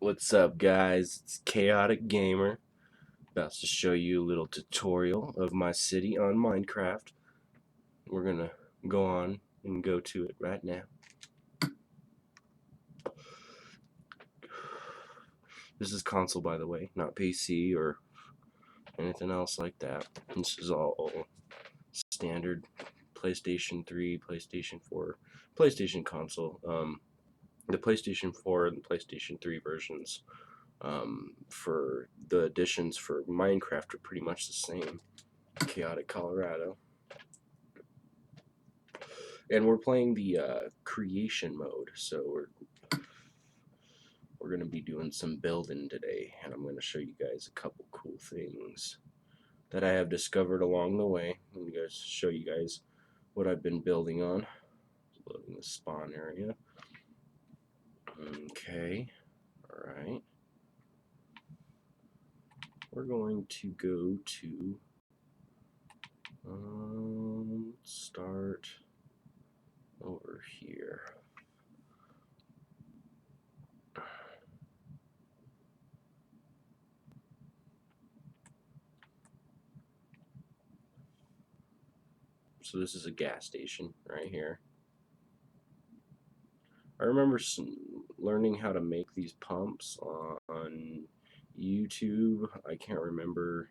What's up, guys? It's Chaotic Gamer. About to show you a little tutorial of my city on Minecraft. We're gonna go on and go to it right now. This is console, by the way, not PC or anything else like that. This is all standard PlayStation 3, PlayStation 4, PlayStation console. The PlayStation 4 and the PlayStation 3 versions for the additions for Minecraft are pretty much the same. Chaotic Colorado. And we're playing the creation mode, so we're going to be doing some building today, and I'm going to show you guys a couple cool things that I have discovered along the way. I'm going to show you guys what I've been building on. Loading the spawn area. Okay, alright. We're going to go to start over here. So this is a gas station right here. I remember learning how to make these pumps on YouTube. I can't remember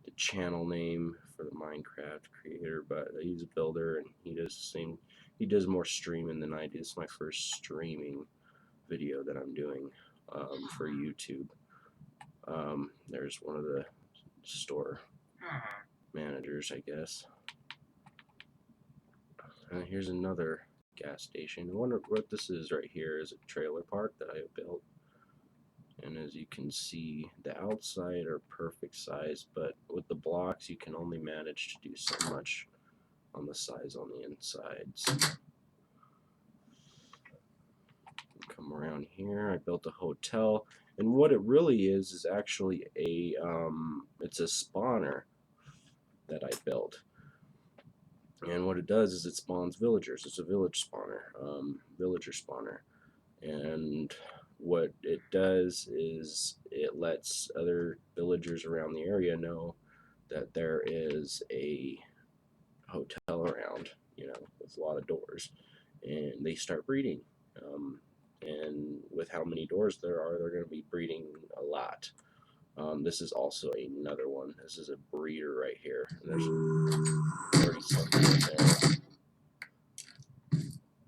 the channel name for the Minecraft creator, but he's a builder and he does the same. He does more streaming than I do. It's my first streaming video that I'm doing for YouTube. There's one of the store managers, I guess. And here's another gas station. I wonder what this is right here. Is a trailer park that I have built. And as you can see, the outside are perfect size, but with the blocks you can only manage to do so much on the size on the insides. Come around here, I built a hotel, and what it really is actually a it's a spawner that I built. And what it does is it spawns villagers. It's a village spawner, villager spawner. And what it does is it lets other villagers around the area know that there is a hotel around, you know, with a lot of doors, and they start breeding. And with how many doors there are, they're going to be breeding a lot. This is also another one. This is a breeder right here. And there's 30 something in there.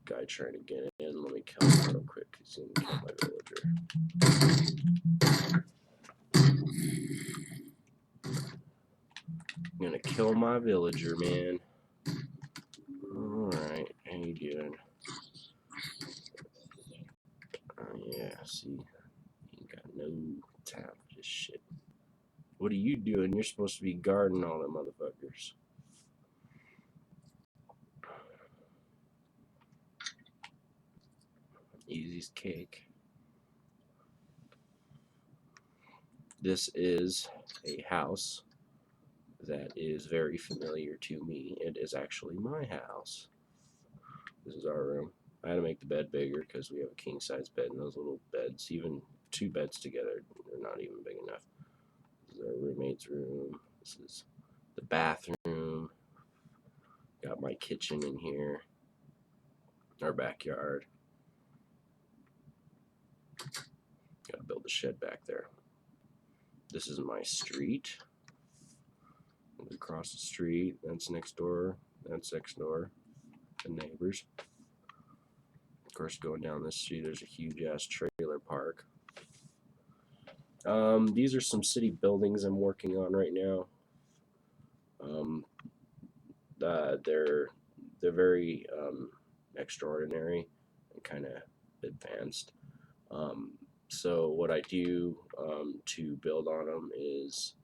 Guy trying to get in. Let me kill him real quick because he's going to kill my villager. I'm going to kill my villager, man. Alright, how you doing? Yeah, see, you ain't got no time for this shit. What are you doing? You're supposed to be guarding all them motherfuckers. Easy's cake. This is a house that is very familiar to me. It is actually my house. This is our room. I had to make the bed bigger because we have a king size bed, and those little beds, even two beds together, they're not even big enough. This is our roommate's room. This is the bathroom. Got my kitchen in here. Our backyard. Gotta build a shed back there. This is my street. Across the street, that's next door, that's next door, the neighbors. Of course, going down this street, there's a huge ass trailer park. These are some city buildings I'm working on right now. They're very extraordinary and kind of advanced. So what I do to build on them is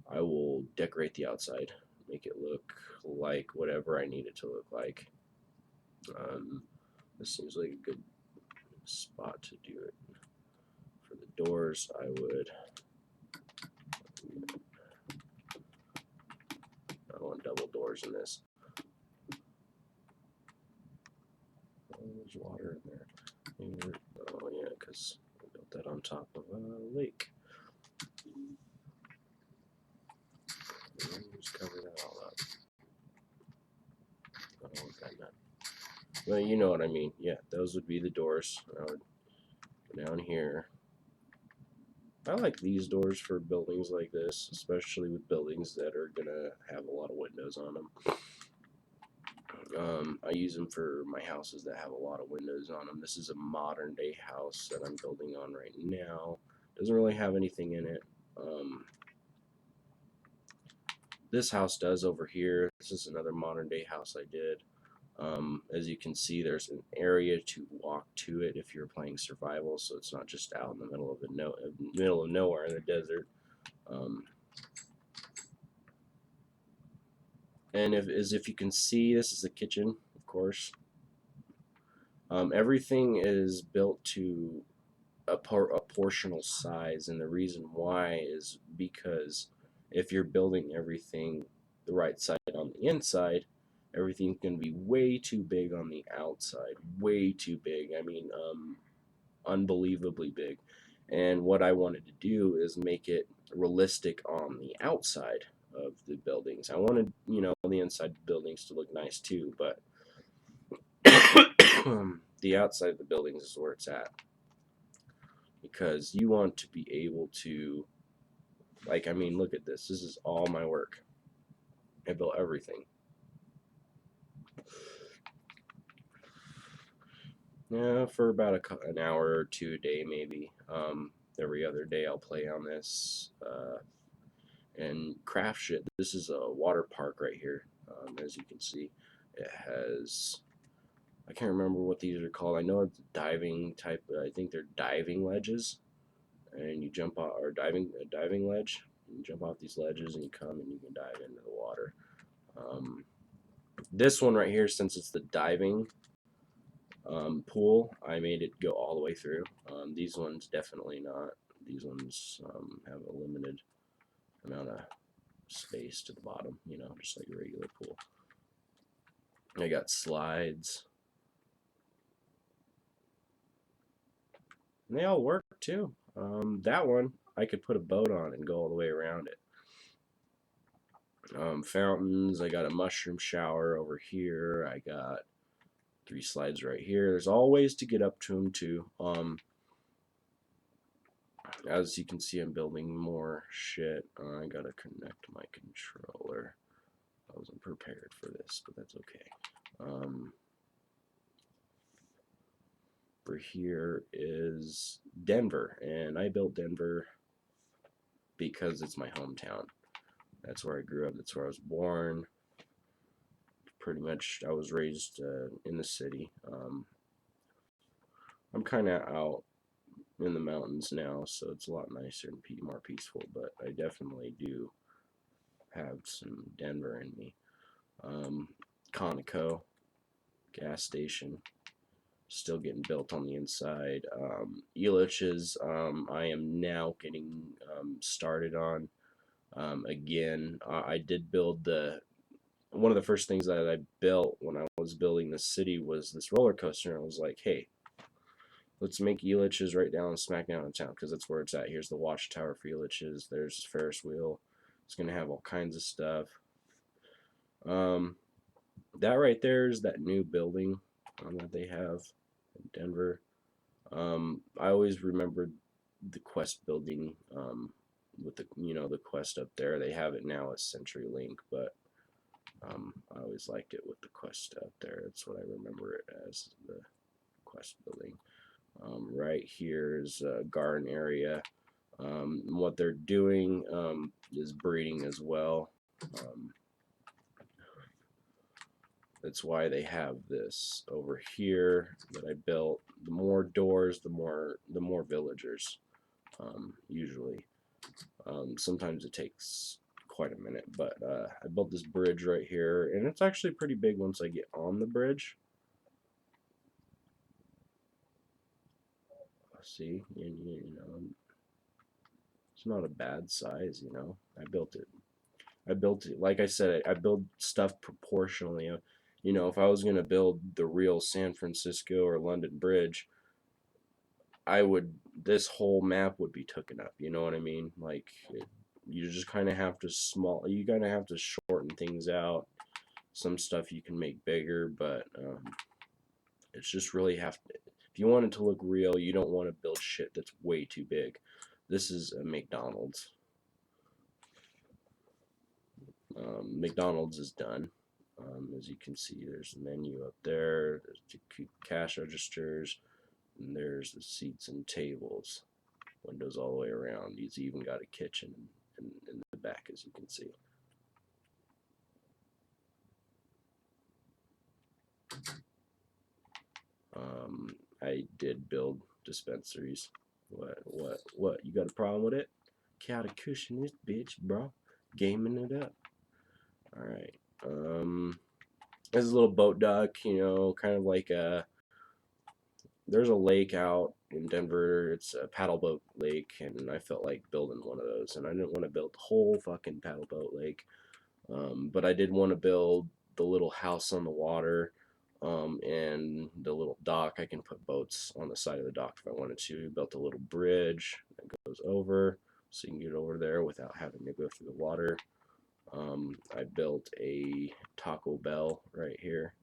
I will decorate the outside, make it look like whatever I need it to look like. This seems like a good spot to do it. For the doors, I want double doors in this. Oh, there's water in there. Oh yeah, because I built that top of a lake. Just cover that all up. I don't want that done. Well, you know what I mean. Yeah, those would be the doors. I would go down here. I like these doors for buildings like this, especially with buildings that are gonna have a lot of windows on them. I use them for my houses that have a lot of windows on them. This is a modern day house that I'm building on right now. Doesn't really have anything in it. This house does over here. This is another modern day house I did. As you can see, there's an area to walk to it if you're playing survival, so it's not just out in the middle of middle of nowhere in the desert. And if you can see, this is the kitchen, of course. Everything is built to a portional size, and the reason why is because if you're building everything the right side on the inside, everything's going to be way too big on the outside. Way too big. I mean, unbelievably big. And what I wanted to do is make it realistic on the outside of the buildings. I wanted, the inside buildings to look nice too, but the outside of the buildings is where it's at. Because you want to be able to, like, I mean, look at this. This is all my work. I built everything. Yeah, for about an hour or two a day, maybe. Every other day I'll play on this and craft shit. This is a water park right here. As you can see, it has, I can't remember what these are called. I know it's diving type. I think they're diving ledges, and you jump off, or a diving ledge. You jump off these ledges and you come and you can dive into the water. This one right here, since it's the diving pool, I made it go all the way through. These ones definitely not. These ones have a limited amount of space to the bottom, just like a regular pool. I got slides. And they all work too. That one, I could put a boat on and go all the way around it. Fountains, I got a mushroom shower over here. I got 3 slides right here. There's all ways to get up to them too. As you can see, I'm building more shit. I gotta connect my controller. I wasn't prepared for this, but that's okay. For here is Denver, and I built Denver because it's my hometown. That's where I grew up. That's where I was born. Pretty much, I was raised in the city. I'm kind of out in the mountains now, so it's a lot nicer and more peaceful, but I definitely do have some Denver in me. Conoco gas station, still getting built on the inside. Elitch's, I am now getting started on. Again, I did build one of the first things that I built when I was building the city was this roller coaster, and I was like, hey, let's make Elitch's right down smack down in town, because that's where it's at. Here's the watchtower for Elitch's. There's Ferris wheel. It's going to have all kinds of stuff. That right there is that new building that they have in Denver. I always remembered the Quest building with the Quest up there. They have it now as CenturyLink, but I always liked it with the Quest up there. That's what I remember it as, the Quest building. Right here is a garden area. What they're doing is breeding as well. That's why they have this over here that I built. The more doors, the more villagers. Usually, sometimes it takes quite a minute, but I built this bridge right here, and it's actually pretty big once I get on the bridge. See, you know, it's not a bad size. I built it. Like I said, I build stuff proportionally. If I was going to build the real San Francisco or London Bridge, I would this whole map would be taken up. You know what I mean? Like you just kind of have to you kind of have to shorten things out. Some stuff you can make bigger, but it's just really if you want it to look real, you don't want to build shit that's way too big. This is a McDonald's. McDonald's is done. As you can see, there's the menu up there. There's the cash registers, and there's the seats and tables. Windows all the way around. He's even got a kitchen in the back, as you can see. I did build dispensaries. What? You got a problem with it? Khaodik KUSH in this bitch, bro. Gaming it up. Alright. This is a little boat dock, you know, kind of like there's a lake out in Denver. It's a paddle boat lake, and I felt like building one of those. And I didn't want to build the whole fucking paddle boat lake, but I did want to build the little house on the water, and the little dock. I can put boats on the side of the dock if I wanted to. Built a little bridge that goes over, so you can get over there without having to go through the water. I built a Taco Bell right here.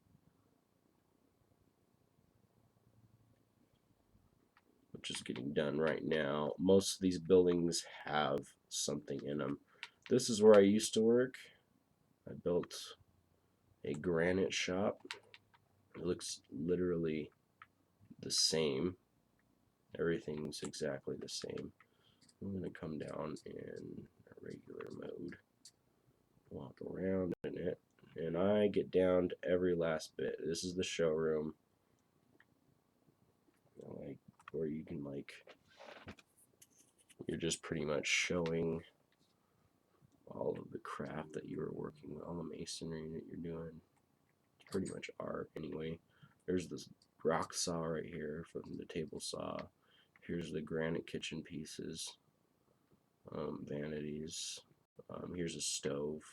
Which is getting done right now. Most of these buildings have something in them. This is where I used to work. I built a granite shop. It looks literally the same. Everything's exactly the same. I'm going to come down in a regular mode. Walk around in it. And I get down to every last bit. This is the showroom. Like, where you can, like, you're just pretty much showing all of the craft that you were working with, all the masonry that you're doing. It's pretty much art anyway. There's this rock saw right here from the table saw. Here's the granite kitchen pieces, vanities. Here's a stove,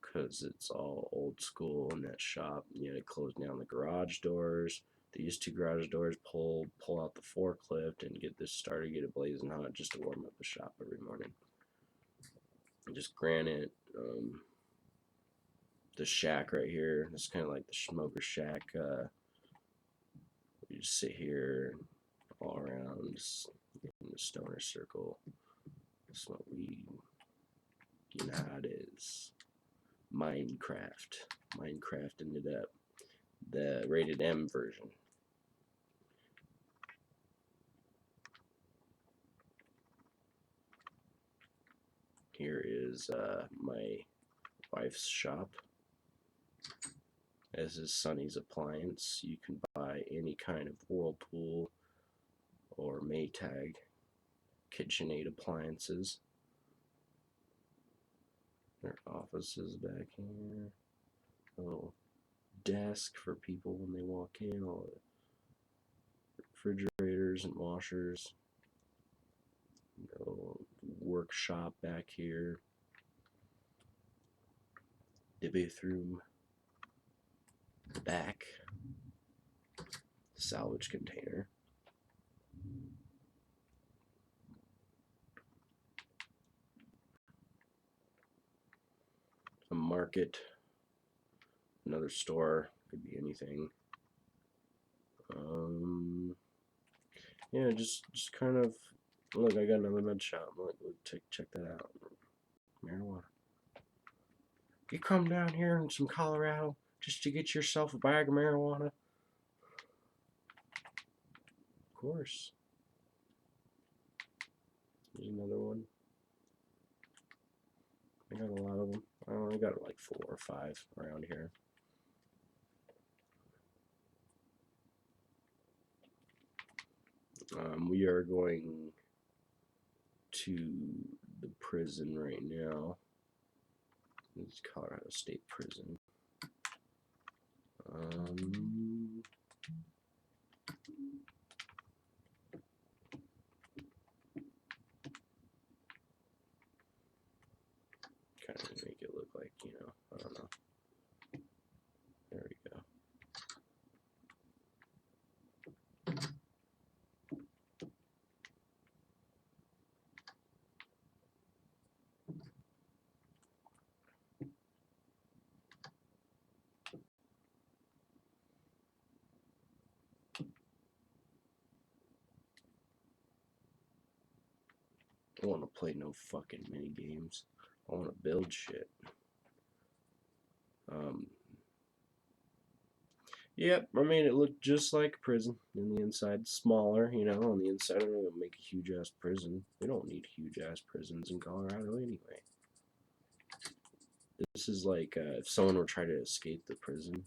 because it's all old school in that shop. You had to close down the garage doors. These two garage doors, pull out the forklift and get this started, get it blazing hot, just to warm up the shop every morning. Just granite. The shack right here, it's kind of like the smoker shack. You just sit here all around, just in the stoner circle, smoke weed. You know how it is. Minecraft ended up the rated M version. Here is my wife's shop. This is Sonny's Appliance. You can buy any kind of Whirlpool or Maytag KitchenAid appliances. Their offices back here. A little desk for people when they walk in. All the refrigerators and washers. A little workshop back here. The bathroom. The back. Salvage container. A market. Another store. Could be anything. Yeah, just kind of. Look, I got another med shop. Look, check that out. Marijuana. You come down here in some Colorado just to get yourself a bag of marijuana? Of course. There's another one. I got a lot of them. I only got like 4 or 5 around here. We are going to the prison right now. It's Colorado State Prison. Kind of make it look like, you know, I don't know. There we go. I don't want to play no fucking mini games. I want to build shit. Yep, I mean, it looked just like a prison in the inside, smaller, you know. On the inside, I'm gonna make a huge ass prison. We don't need huge ass prisons in Colorado anyway. This is like if someone were trying to escape the prison.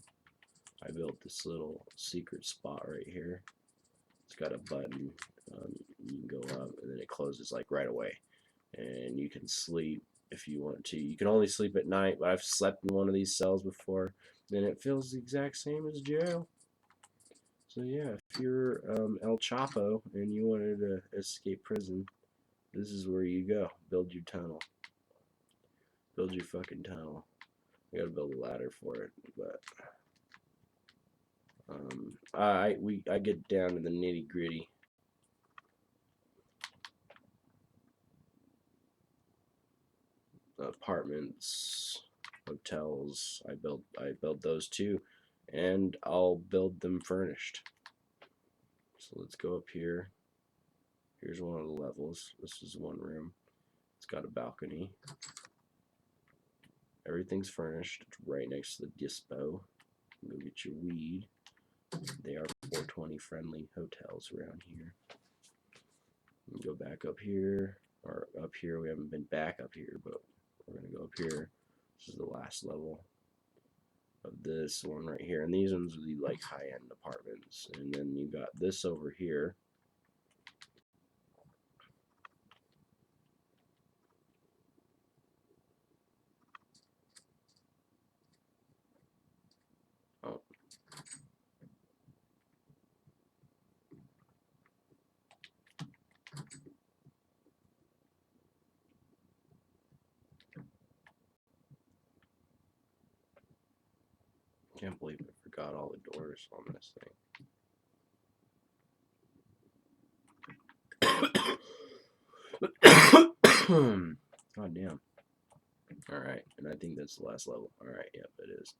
I built this little secret spot right here. It's got a button. You can go up, and then it closes like right away. And you can sleep if you want to. You can only sleep at night, but I've slept in one of these cells before, and it feels the exact same as jail. So yeah, if you're El Chapo and you wanted to escape prison, this is where you go. Build your tunnel. Build your fucking tunnel. I gotta build a ladder for it, but I get down to the nitty gritty. Apartments, hotels. I build those too, and I'll build them furnished. So let's go up here. Here's one of the levels. This is one room. It's got a balcony. Everything's furnished. It's right next to the dispo. Go get your weed. They are 420 friendly hotels around here. Go back up here, or up here. We haven't been back up here, but we're gonna go up here. This is the last level of this one right here, and these ones are the like high-end apartments. And then you got this over here. Oh, can't believe I forgot all the doors on this thing. God damn. Alright, and I think that's the last level. Alright, yep, it is.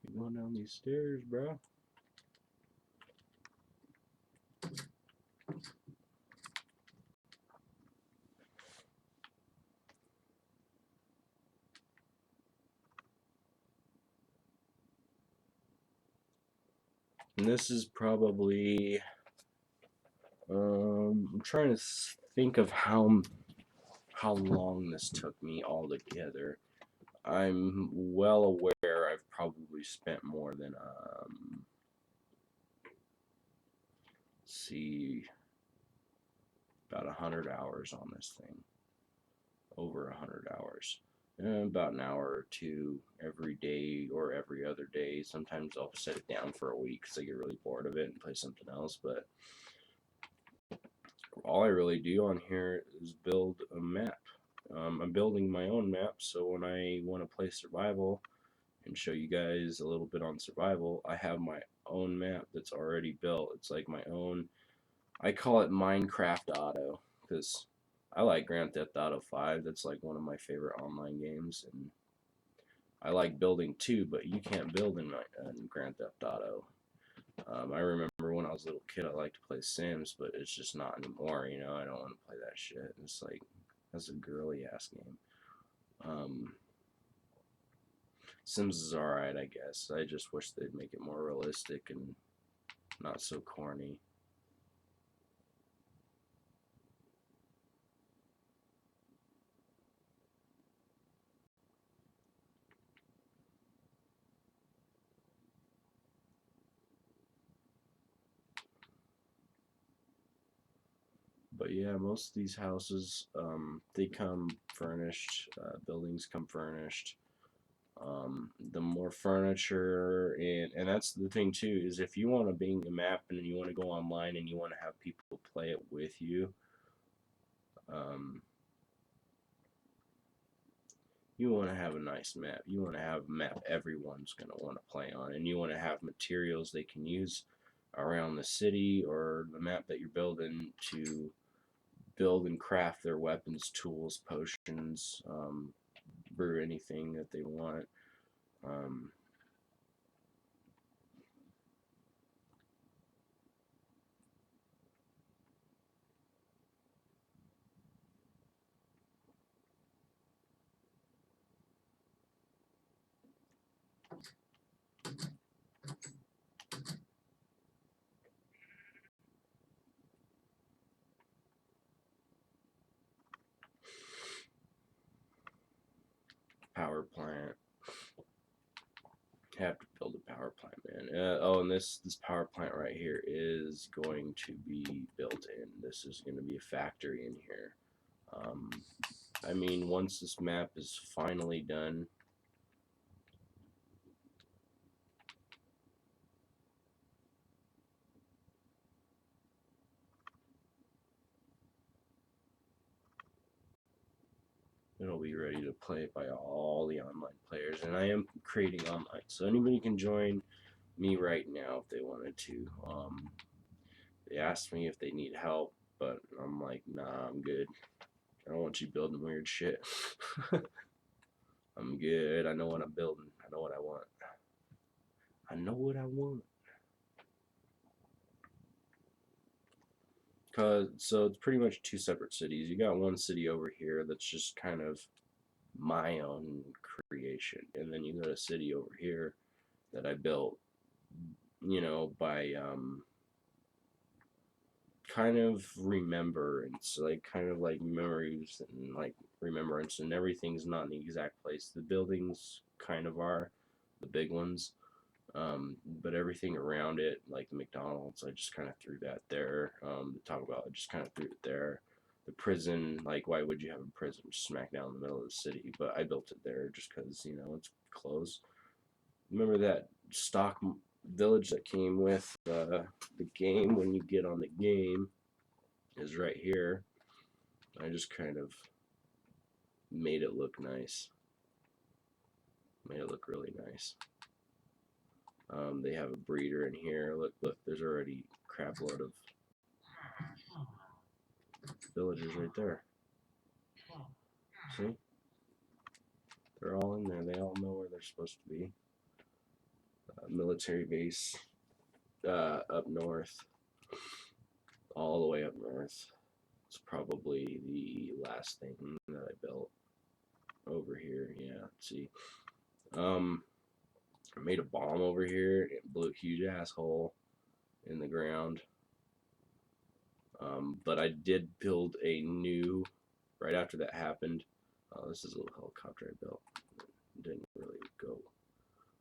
You're going down these stairs, bro. And this is probably I'm trying to think of how long this took me all together. I'm well aware I've probably spent more than see about 100 hours on this thing. Over 100 hours. About an hour or two every day or every other day. Sometimes I'll set it down for a week because I get really bored of it and play something else. But all I really do on here is build a map. I'm building my own map, so when I want to play survival and show you guys a little bit on survival, I have my own map that's already built. It's like my own. I call it Minecraft Auto because I like Grand Theft Auto 5. That's like one of my favorite online games, and I like building too, but you can't build in Grand Theft Auto. I remember when I was a little kid, I liked to play Sims, but it's just not anymore. You know, I don't want to play that shit. It's like that's a girly ass game. Sims is alright, I guess. I just wish they'd make it more realistic and not so corny. But yeah, most of these houses, they come furnished. Buildings come furnished. The more furniture, and that's the thing too, is if you want to bring a map and you want to go online and you want to have people play it with you, um, you want to have a nice map. You want to have a map everyone's going to want to play on, and you want to have materials they can use around the city or the map that you're building to build and craft their weapons, tools, potions, brew anything that they want. Power plant. Have to build a power plant, man. Oh, and this power plant right here is going to be built in. This is going to be a factory in here. I mean, once this map is finally done, it'll be ready to play by all the online players. And I am creating online, so anybody can join me right now if they wanted to. They asked me if they need help, but I'm like, nah, I'm good. I don't want you building weird shit. I'm good. I know what I'm building. I know what I want. I know what I want. So it's pretty much two separate cities. You got one city over here that's just kind of my own creation, and then you got a city over here that I built, by kind of remembrance, like kind of like memories and like remembrance, and everything's not in the exact place. The buildings kind of are the big ones, but everything around it, like the McDonald's, I just kind of threw that there. The Taco Bell, I just kind of threw it there. The prison, like, why would you have a prison smack down in the middle of the city? But I built it there just because, it's close. Remember that stock village that came with the game when you get on the game is right here. I just kind of made it look nice. Made it look really nice. They have a breeder in here. Look, there's already a crap load of villagers right there. See? They're all in there. They all know where they're supposed to be. Military base up north. All the way up north. It's probably the last thing that I built over here. Yeah, see. I made a bomb over here. It blew a huge asshole in the ground. But I did build a new, right after that happened. This is a little helicopter I built. It didn't really go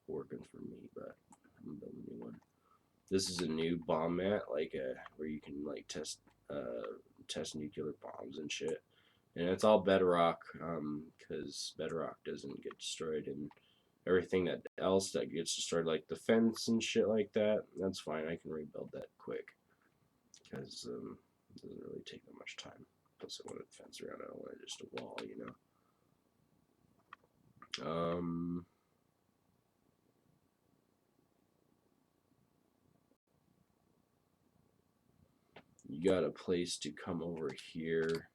working for me, but I'm building a new one. This is a new bomb mat, like where you can like test nuclear bombs and shit. And it's all bedrock, because bedrock doesn't get destroyed, and everything else that gets destroyed, like the fence and shit like that, that's fine. I can rebuild that quick, because it doesn't really take that much time. Plus, I want a fence around it. I don't want just a wall, You got a place to come over here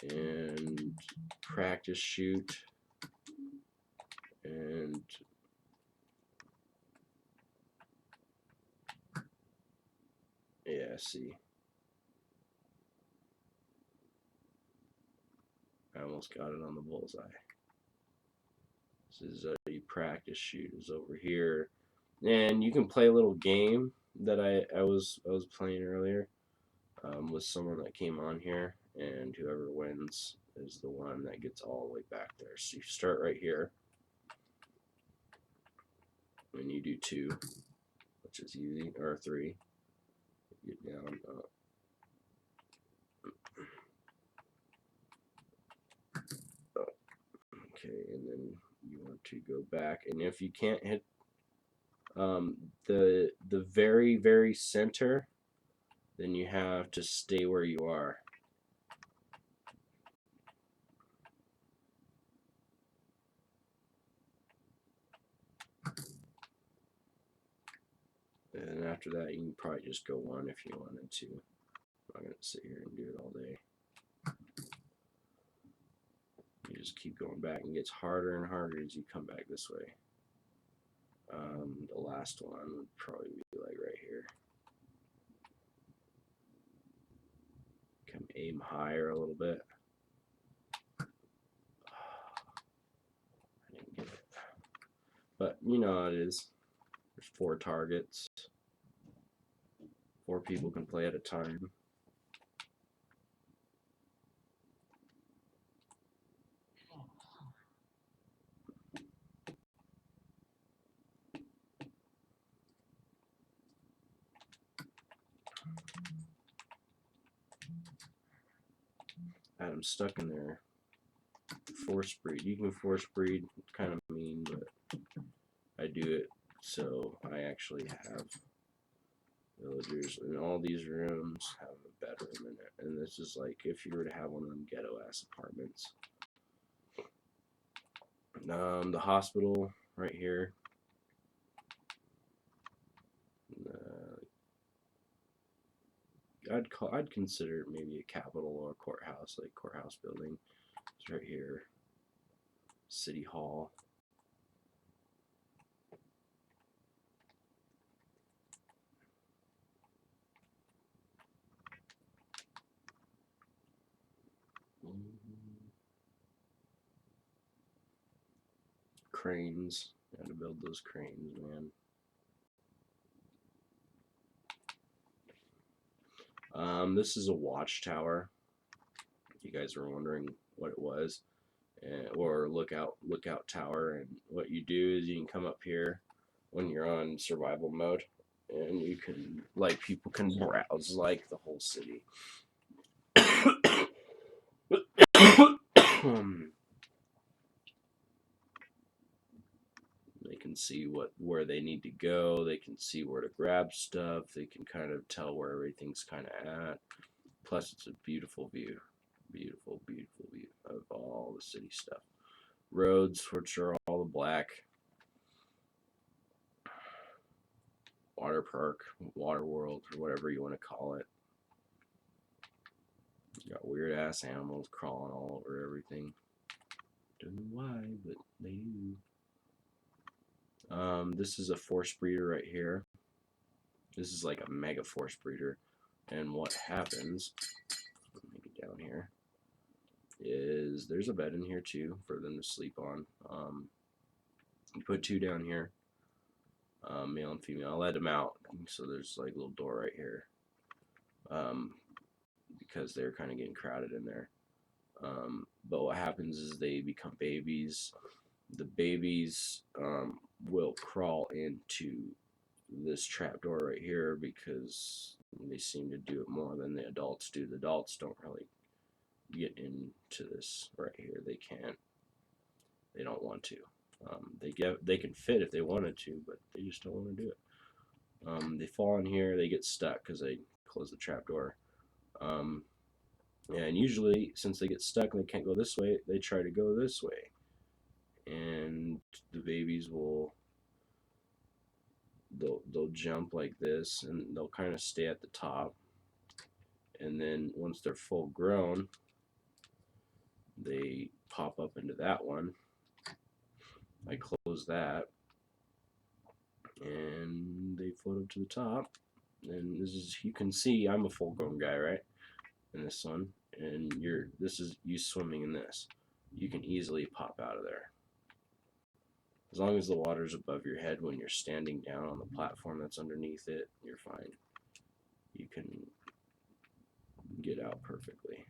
and practice shoot, and yeah, see, I almost got it on the bullseye. This is you practice shoot is over here, and you can play a little game that I was playing earlier, with someone that came on here, and whoever wins is the one that gets all the way back there. So you start right here, and you do 2, which is easy, or 3. Get down. Okay, and then you want to go back, and if you can't hit the very very center, then you have to stay where you are. And after that, you can probably just go 1 if you wanted to. I'm not gonna sit here and do it all day. You just keep going back, and it gets harder and harder as you come back this way. The last one would probably be like right here. Come aim higher a little bit. I didn't get it. But you know how it is. There's 4 targets. 4 people can play at a time. I'm stuck in there. Force breed. You can force breed. It's kind of mean, but I do it so I actually have villagers, and all these rooms have a bedroom in it. And this is like if you were to have one of them ghetto ass apartments. The hospital right here. I'd consider it maybe a capitol or a courthouse, like courthouse building. It's right here. City Hall. Cranes. Got to build those cranes, man. This is a watchtower. You guys were wondering what it was, or lookout tower. And what you do is you can come up here when you're on survival mode, and you can, like, people can browse like the whole city. They can see where they need to go. They can see where to grab stuff. They can kind of tell where everything's kind of at. Plus, it's a beautiful view. Beautiful, beautiful view of all the city stuff. Roads, which are all the black. Water park, water world, or whatever you want to call it. You got weird ass animals crawling all over everything. Don't know why, but they do. This is a force breeder right here. This is like a mega force breeder. And what happens, make it down here, is there's a bed in here too for them to sleep on. You put 2 down here, male and female. I'll let them out. So there's like a little door right here, because they're kind of getting crowded in there. But what happens is they become babies. The babies will crawl into this trapdoor right here because they seem to do it more than the adults do. The adults don't really get into this right here. They can't. They don't want to. They can fit if they wanted to, but they just don't want to do it. They fall in here. They get stuck because they close the trapdoor. And usually, since they get stuck and they can't go this way, they try to go this way. And the babies will they'll jump like this, and they'll kind of stay at the top. And then once they're full grown, they pop up into that one. I close that, and they float up to the top. And this is, you can see I'm a full grown guy, right? In this one, and this is you swimming in this. You can easily pop out of there. As long as the water's above your head when you're standing down on the platform that's underneath it, you're fine. You can get out perfectly.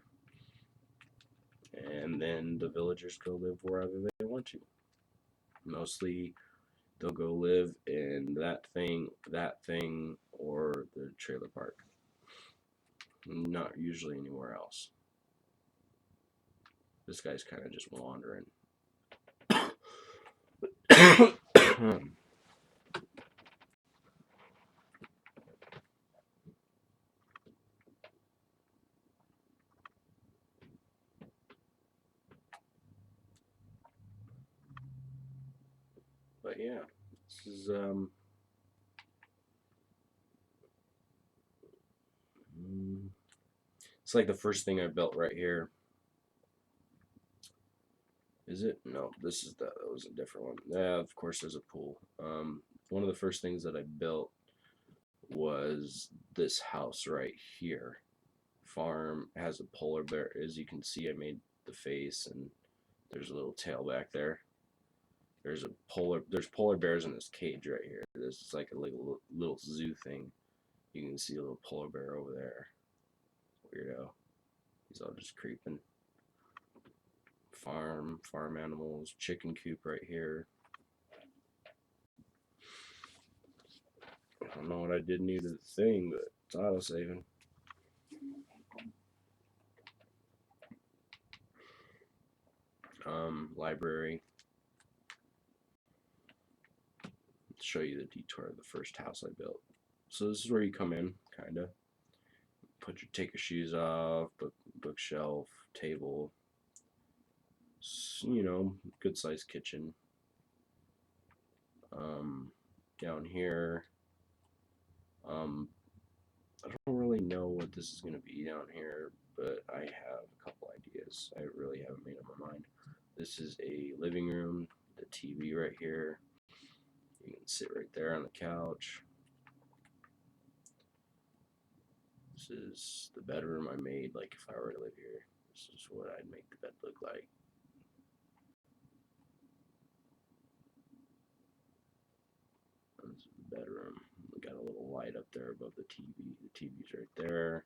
And then the villagers go live wherever they want to. Mostly they'll go live in that thing, or the trailer park. Not usually anywhere else. This guy's kind of just wandering. But yeah, this is it's like the first thing I built right here. Is it? No, this is that was a different one. Yeah, of course there's a pool. One of the first things that I built was this house right here. Farm has a polar bear. As you can see, I made the face and there's a little tail back there. There's polar bears in this cage right here. This is like a little zoo thing. You can see a little polar bear over there. Weirdo. He's all just creeping. Farm animals, chicken coop right here. I don't know what I did new to the thing, but it's auto saving. Library. Let's show you the detour of the first house I built. So this is where you come in, kinda. Take your shoes off, bookshelf, table. You know, good sized kitchen. Down here, I don't really know what this is gonna be down here, but I have a couple ideas. I really haven't made up my mind. This is a living room, the TV right here. You can sit right there on the couch. This is the bedroom I made, like if I were to live here. This is what I'd make the bed look like. This is the bedroom. We got a little light up there above the TV. The TV's right there.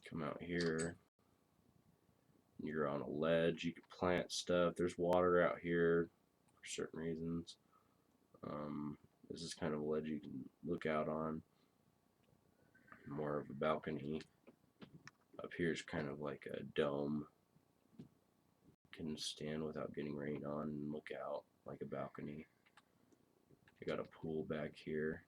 Come out here. You're on a ledge. You can plant stuff. There's water out here for certain reasons. This is kind of a ledge you can look out on. More of a balcony. Up here is kind of like a dome. You can stand without getting rained on and look out like a balcony. I got a pool back here.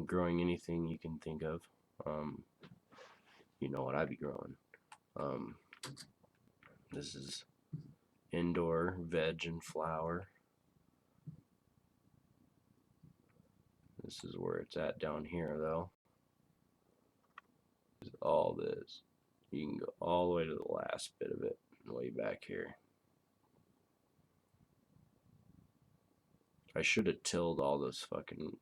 Growing anything you can think of. You know what I'd be growing. Um, this is indoor veg and flower. This is where it's at down here, though. All this. You can go all the way to the last bit of it, way back here. I should have tilled all those fucking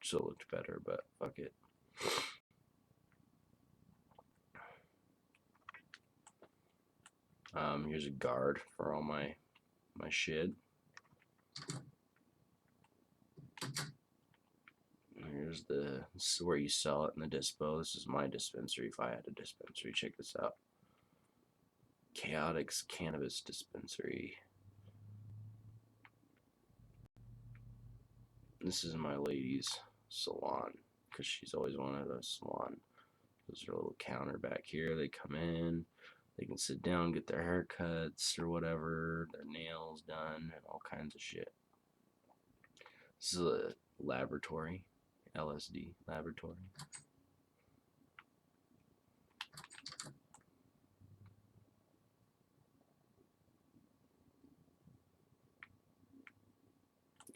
so it looked better, but fuck it. Here's a guard for all my shit. This is where you sell it in the dispo. This is my dispensary if I had a dispensary. Check this out. Khaodik's cannabis dispensary. This is my lady's salon because she's always wanted a salon. There's a little counter back here. They come in, they can sit down, get their haircuts or whatever, their nails done, and all kinds of shit. This is a laboratory, LSD laboratory.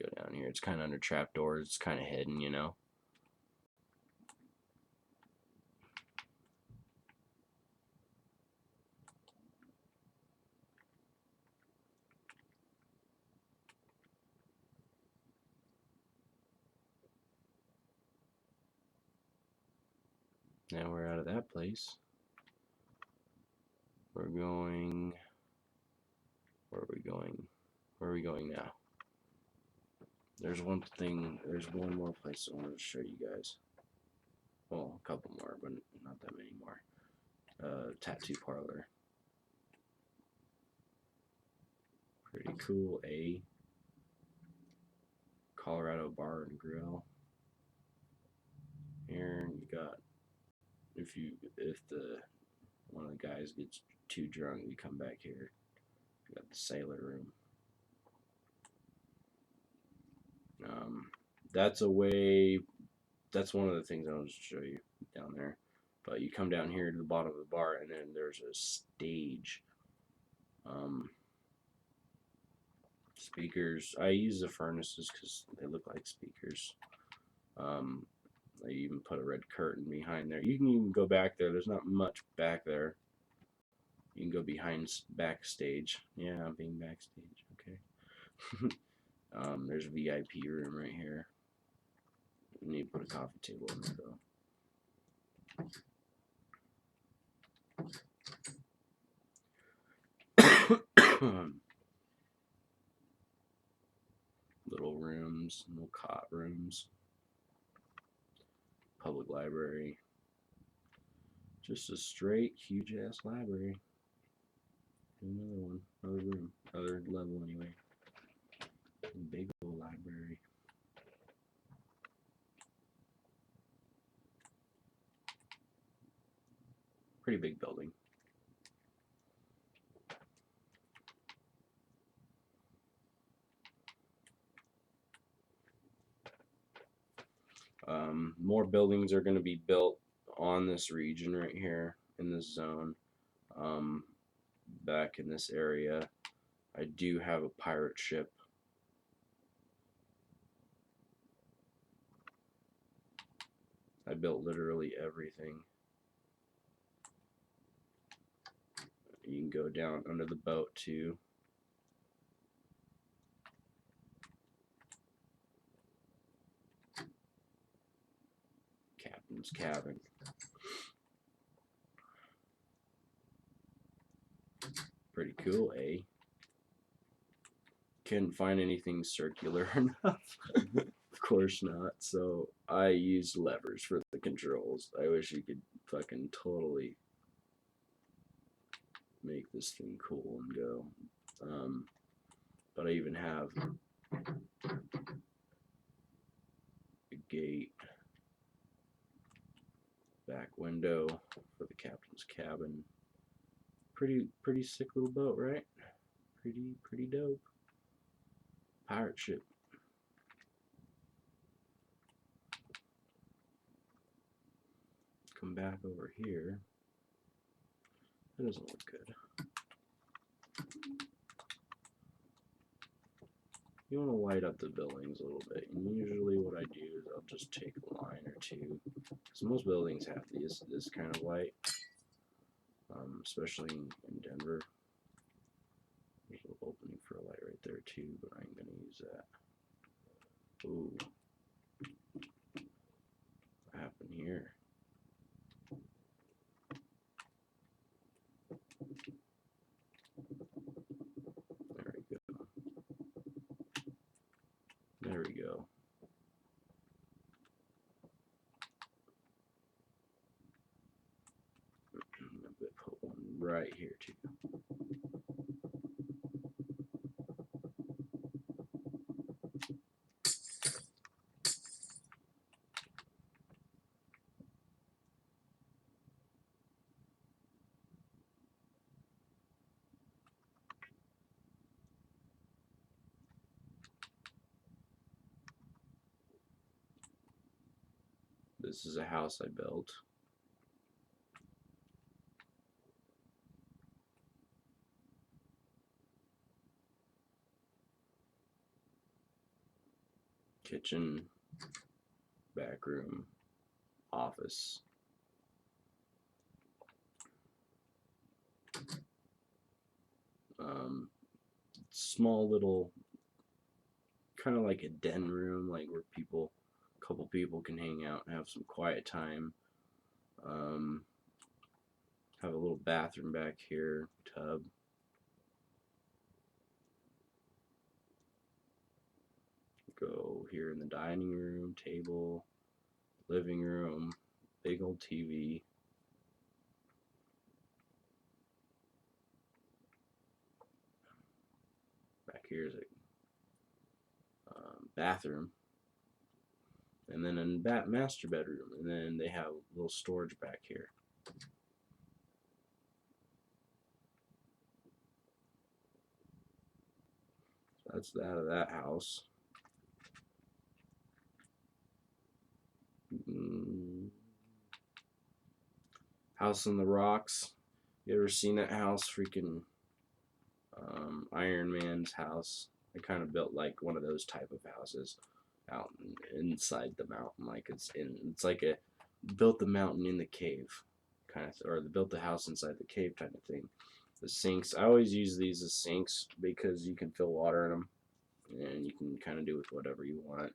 Go down here. It's kind of under trapdoors. It's kind of hidden, you know. Now we're out of that place. We're going. Where are we going? Where are we going now? There's one more place I wanted to show you guys. Well, a couple more, but not that many more. Tattoo parlor. Pretty cool, Colorado Bar and Grill. Here you got, if one of the guys gets too drunk, you come back here. You got the sailor room. That's one of the things I wanted to show you down there. But you come down here to the bottom of the bar, and then there's a stage. Speakers. I use the furnaces because they look like speakers. I even put a red curtain behind there. You can even go back there. There's not much back there. You can go backstage. Yeah, I'm being backstage. Okay. There's a VIP room right here. You need to put a coffee table in there though. Little rooms, little cot rooms. Public library. Just a straight, huge ass library. Another one, another room, another level anyway. Big old library. Pretty big building. More buildings are going to be built on this region right here in this zone. Back in this area, I do have a pirate ship. I built literally everything. You can go down under the boat too. Captain's cabin. Pretty cool, eh? Couldn't find anything circular enough. Of course not. So I used levers for the controls. I wish you could fucking totally make this thing cool and go. But I even have a gate, back window for the captain's cabin. Pretty sick little boat, right? Pretty dope. Pirate ship. Come back over here. That doesn't look good. You want to light up the buildings a little bit. And usually what I do is I'll just take a line or two. Because most buildings have this kind of light. Especially in Denver. There's a little opening for a light right there too, but I ain't going to use that. Ooh. What happened here? There we go. There we go. I'm going to put one right here too. This is a house I built. Kitchen, back room, office. Small little, kind of like a den room, like where a couple people can hang out and have some quiet time. Have a little bathroom back here, tub. go here in the dining room, table, living room, big old TV. Back here is a bathroom, and then a master bedroom, and then they have a little storage back here. So that's that of that house. House on the Rocks. You ever seen that house? Freaking Iron Man's house. I kind of built like one of those type of houses out inside the mountain. Like it's like a built the mountain in the cave kind of, or built the house inside the cave kind of thing. The sinks, I always use these as sinks because you can fill water in them, and you can kind of do with whatever you want.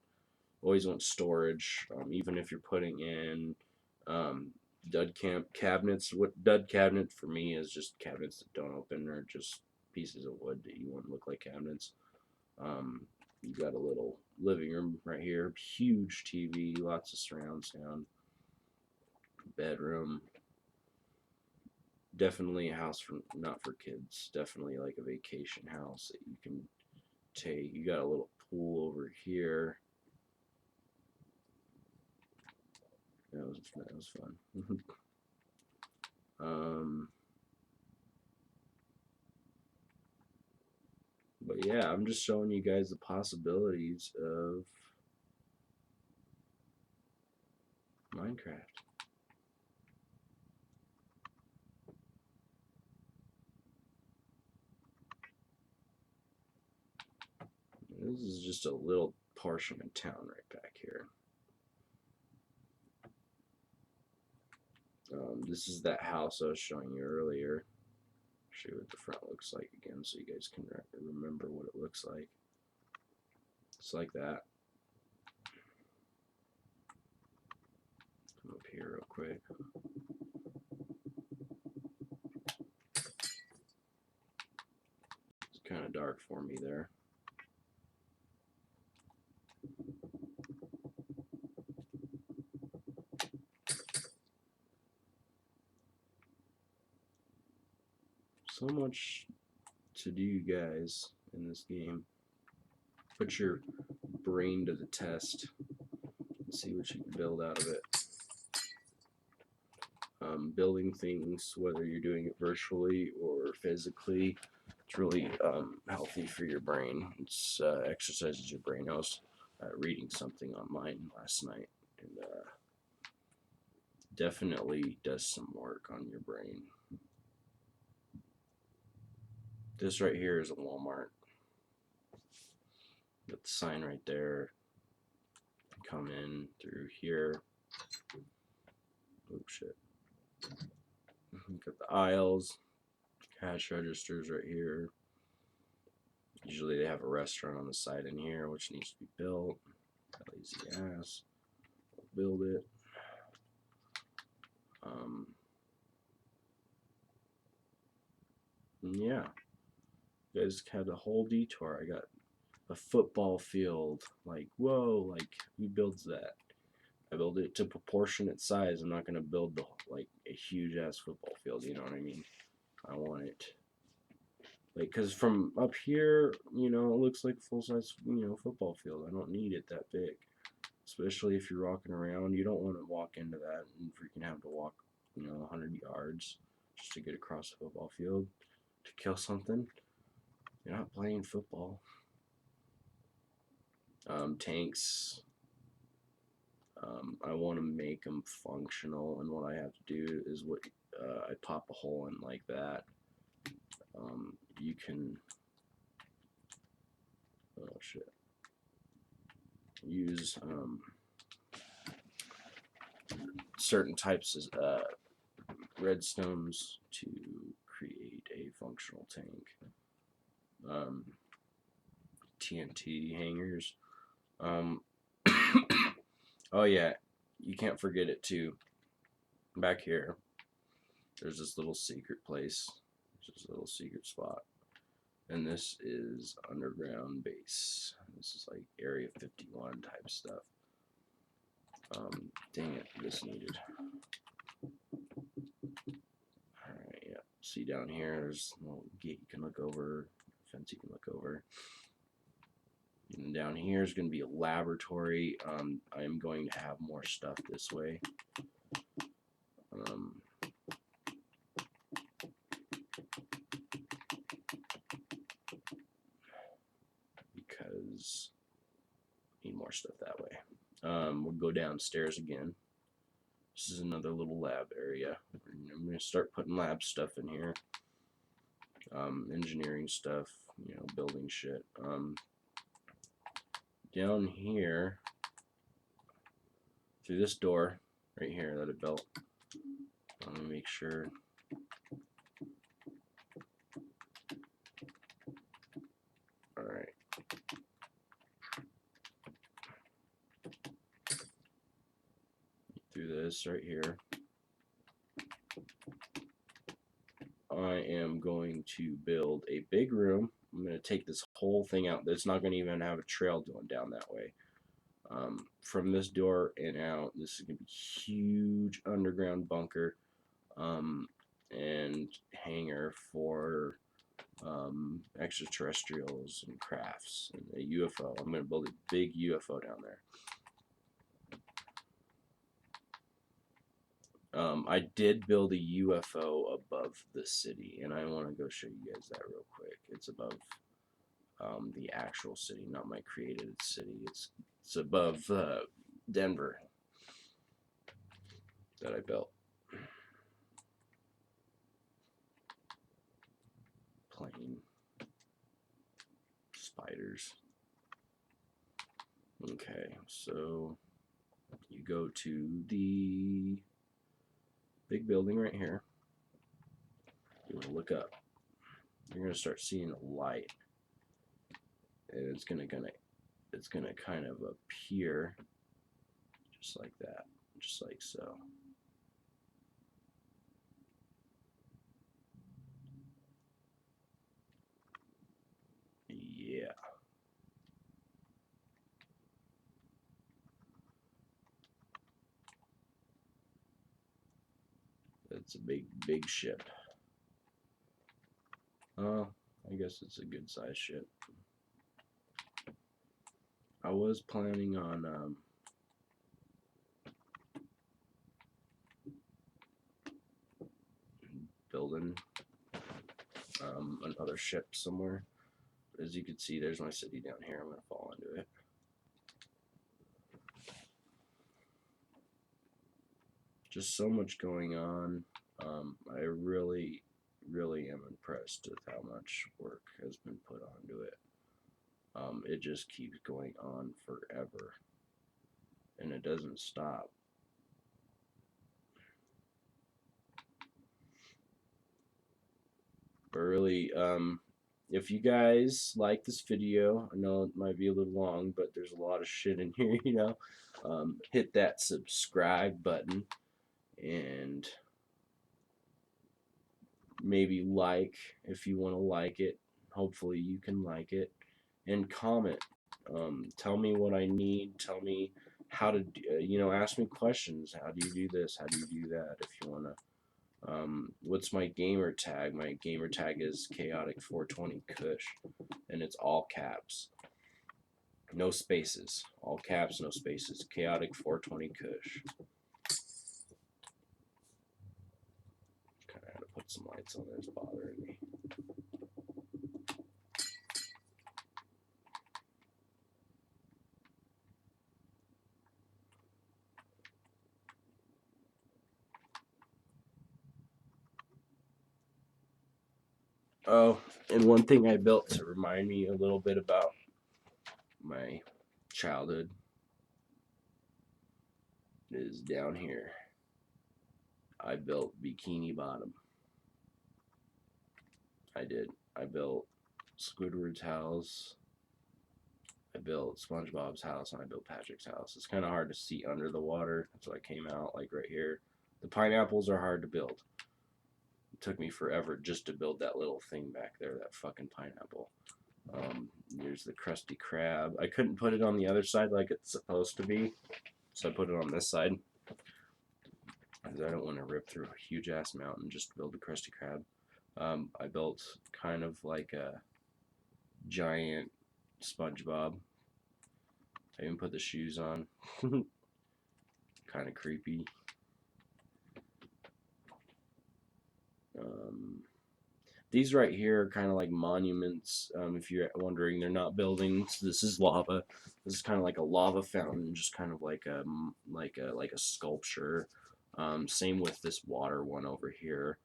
Always want storage, even if you're putting in cabinets. What dud cabinet for me is just cabinets that don't open, or just pieces of wood that you want to look like cabinets. You got a little living room right here, huge TV, lots of surround sound. Bedroom, definitely a house for not for kids. Definitely like a vacation house that you can take. You got a little pool over here. That was fun. But yeah, I'm just showing you guys the possibilities of Minecraft. This is just a little portion of town right back here. This is that house I was showing you earlier. Show you what the front looks like again, so you guys can remember what it looks like. It's like that. Come up here real quick. It's kind of dark for me there. So much to do, guys, in this game. Put your brain to the test and see what you can build out of it. Building things, whether you're doing it virtually or physically, it's really healthy for your brain. It's exercises your brain. I was reading something online last night, and definitely does some work on your brain. This right here is a Walmart. Got the sign right there. Come in through here. Oh shit. Got the aisles, cash registers right here. Usually they have a restaurant on the side in here, which needs to be built. Lazy ass. Build it. Yeah. You guys had a whole detour. I got a football field. Like, whoa, like, who builds that? I build it to proportionate size. I'm not going to build like a huge ass football field, you know what I mean? I want it like, because from up here, you know, it looks like a full-size, you know, football field. I don't need it that big, especially if you're walking around. You don't want to walk into that and freaking have to walk, you know, 100 yards just to get across the football field to kill something. You're not playing football. Tanks. I want to make them functional, and what I have to do is I pop a hole in like that. You can use certain types of redstones to create a functional tank. TNT hangers. Oh yeah, you can't forget it too. Back here, there's this little secret place. Just a little secret spot. And this is underground base. This is like Area 51 type stuff. Dang it, this needed. Alright, yeah. See down here, there's a little gate you can look over, fence you can look over. And down here is going to be a laboratory. I'm going to have more stuff this way. Because I need more stuff that way. We'll go downstairs again. This is another little lab area. I'm going to start putting lab stuff in here. Engineering stuff, you know, building shit. Down here, through this door right here that I built, let me make sure. Alright. Through this right here, I am going to build a big room. I'm going to take this whole thing out. It's not going to even have a trail going down that way. From this door and out, this is going to be a huge underground bunker and hangar for extraterrestrials and crafts and a UFO. I'm going to build a big UFO down there. I did build a UFO above the city, and I want to go show you guys that real quick. It's above the actual city, not my created city. It's above Denver that I built. Plane. Spiders. Okay, so you go to the big building right here. You want to look up. You're gonna start seeing a light, and it's gonna kind of appear just like that, just like so. Yeah. It's a big ship. I guess it's a good size ship. I was planning on building another ship somewhere. As you can see, there's my city down here. I'm gonna fall into it. Just so much going on. I really am impressed with how much work has been put onto it. It just keeps going on forever, and it doesn't stop. But really, if you guys like this video, I know it might be a little long, but there's a lot of shit in here, you know. Hit that subscribe button and maybe like if you want to like it. Hopefully you can like it, and comment. Tell me what I need. Tell me how to you know, ask me questions. How do you do this? How do you do that? If you want to. What's my gamer tag? My gamer tag is Khaodik 420 KUSH, and it's all caps, no spaces, all caps, no spaces. Khaodik 420 KUSH. Kind of had to put some lights on there. It's bothering me. Oh, and one thing I built to remind me a little bit about my childhood is down here. I built Bikini Bottom. I did. I built Squidward's house. I built SpongeBob's house, and I built Patrick's house. It's kind of hard to see under the water, so I came out like right here. The pineapples are hard to build. It took me forever just to build that little thing back there, that fucking pineapple. Here's the Krusty Krab. I couldn't put it on the other side like it's supposed to be, so I put it on this side. Because I don't want to rip through a huge ass mountain just to build the Krusty Krab. I built kind of like a giant SpongeBob. I even put the shoes on. Kind of creepy. These right here are kind of like monuments. If you're wondering, they're not buildings. This is lava. This is kind of like a lava fountain, just kind of like a sculpture. Same with this water one over here.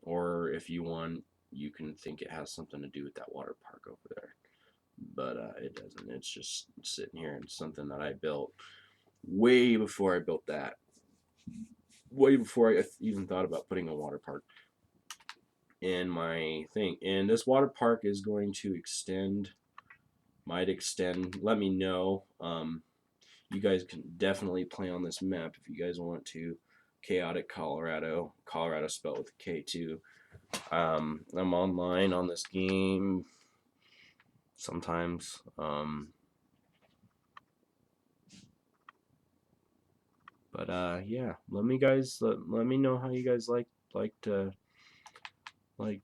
Or if you want, you can think it has something to do with that water park over there, but it doesn't. It's just sitting here, and something that I built way before I built that. Way before I even thought about putting a water park in my thing. And this water park is going to extend, might extend. Let me know. You guys can definitely play on this map if you guys want to. Khaodik, Colorado. Colorado spelled with a K too. I'm online on this game sometimes. But yeah, let me know how you guys like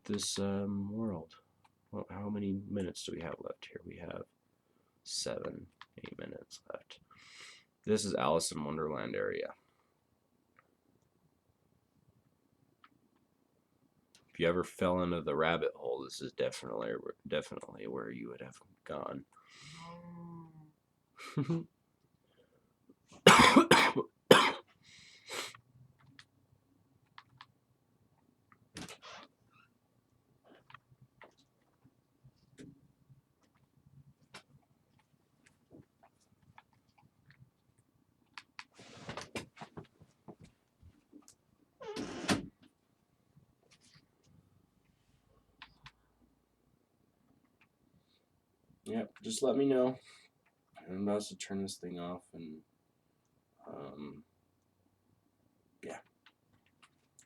this world. Well, how many minutes do we have left here? We have 8 minutes left. This is Alice in Wonderland area. If you ever fell into the rabbit hole, this is definitely where you would have gone. Yep, just let me know. I'm about to turn this thing off, and yeah,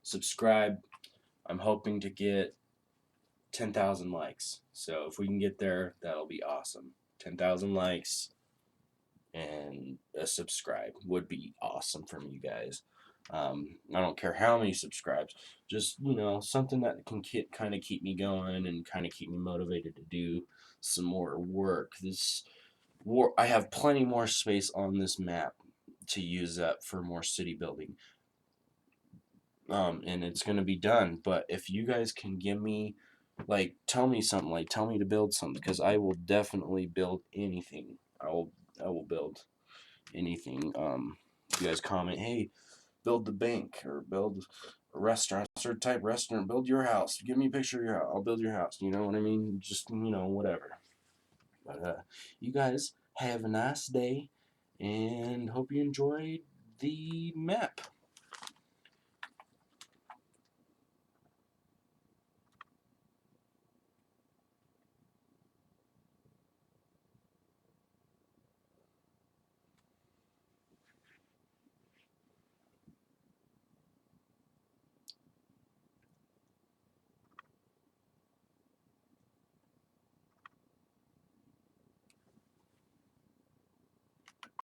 subscribe. I'm hoping to get 10,000 likes. So if we can get there, that'll be awesome. 10,000 likes and a subscribe would be awesome from you guys. I don't care how many subscribes, just something that can kind of keep me going and kind of keep me motivated to do some more work. I have plenty more space on this map to use up for more city building. And it's gonna be done. But if you guys can give me, tell me something, tell me to build something, because I will definitely build anything. I will build anything. If you guys comment, hey, build the bank or build a restaurant, certain type restaurant, build your house. Give me a picture of your house. I'll build your house. You know what I mean? Just whatever. But you guys have a nice day, and hope you enjoyed the map.